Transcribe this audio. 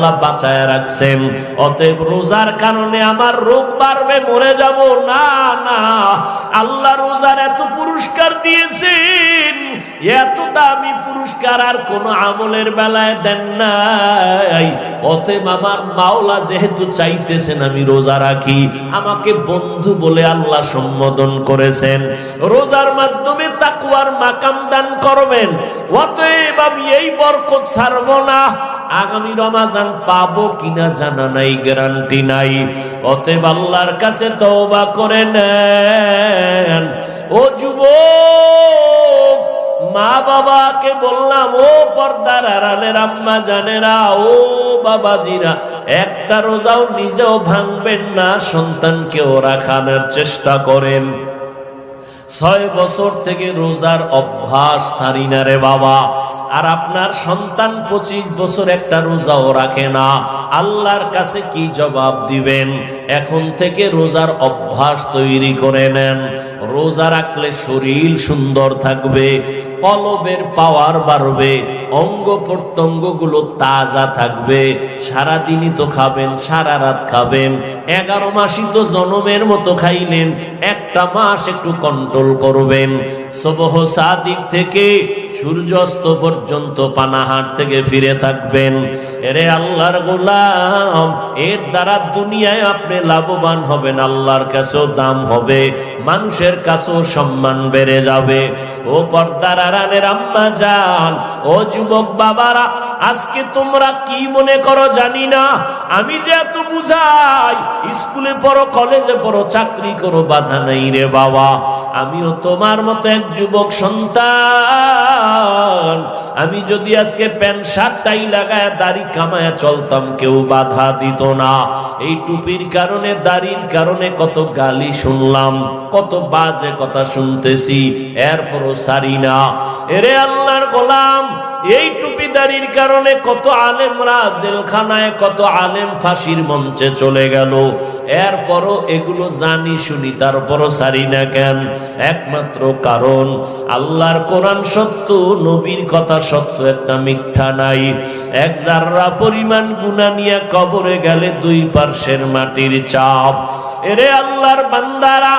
আল্লাহ বাঁচায় রাখছেন। অতএব রোজার কারণে আমার রোগ বাড়বে, মরে যাব না, না। আল্লাহ রোজার এত পুরস্কার দিয়েছেন, এত দামি পুরস্কার আর কোন আমলের বেলায় দেন নাই। অতএব আমার মাওলা যেহেতু চাইতেছেন আমি রোজা রাখি, আমাকে বন্ধু বলে আল্লাহ সম্বোধন করেছেন, রোজার মাধ্যমে তাকওয়ার মাকাম দান করবেন। অতএব আমি এই বরকত ছাড়ব না। আগামী রমাজান পাবো কিনা জানা নাই, গ্যারান্টি নাই। অতএব আল্লাহর কাছে তওবা করে নেন। ও যুবক, মা বাবাকে বললাম, ও পর্দার আড়ালের আম্মা জানেরা, ও বাবাজিরা, একটা রোজাও নিজেও ভাঙবেন না, সন্তানকেও রাখানোর চেষ্টা করেন। 6 বছর থেকে রোজার অভ্যাস ছাড়ি না রে বাবা। আর আপনার সন্তান 25 বছর একটা রোজাও রাখে না, আল্লাহর কাছে কি জবাব দিবেন? এখন থেকে রোজার অভ্যাস তৈরি করে নেন। রোজা রাখলে শরীর সুন্দর থাকবে, কলবের পাওয়ার বাড়বে, অঙ্গ প্রত্যঙ্গ গুলো তাজা থাকবে। সারাদিনই তো খাবেন, সারা রাত খাবেন, 11 মাসই তো জনমের মতো খাইলেন, একটা মাস একটু কন্ট্রোল করবেন। সুবহ সাদিক থেকে সূর্যাস্ত পর্যন্ত পানাহার থেকে ফিরে থাকবেন। এরে আল্লাহর গোলাম, এর দ্বারা দুনিয়ায় আপনি লাভবান হবেন, আল্লাহর কাছেও দাম হবে, মানুষের কাছেও সম্মান বেড়ে যাবে। ও পর্দার আড়ালের আম্মা জান, ও যুবক বাবারা, আজকে তোমরা কি মনে করো জানি না, আমি যে এত বুঝাই, স্কুলে পড়ো, কলেজে পড়ো, চাকরি করো, বাধা নাই রে বাবা। আমিও তোমার মতো এক যুবক সন্তান। আমি যদি আজকে প্যান্ট শার্ট টাই লাগায় দাড়ি কামায়া চলতাম, কেউ বাধা দিত না। এই টুপির কারণে, দাড়ির কারণে কত গালি শুনলাম, কত বাজে কথা শুনতেছি, এরপরও সারি না। এরে আল্লাহর গোলাম, এই টুপি দাড়ির কারণে কত আলেমরা জেলখানায়, কত আলেম ফাঁসির মঞ্চে চলে গেল, এরপরও এগুলো জানি শুনি, তারপরও সারি না কেন? একমাত্র কারণ আল্লাহর কোরআন সত্য, নবীর কথা সত্য, একটা মিথ্যা নাই। এক জাররা পরিমাণ গুনাহ নিয়ে কবরে গেলে 2 পার্শ্বের মাটির চাপ। এরে আল্লাহর বান্দারা,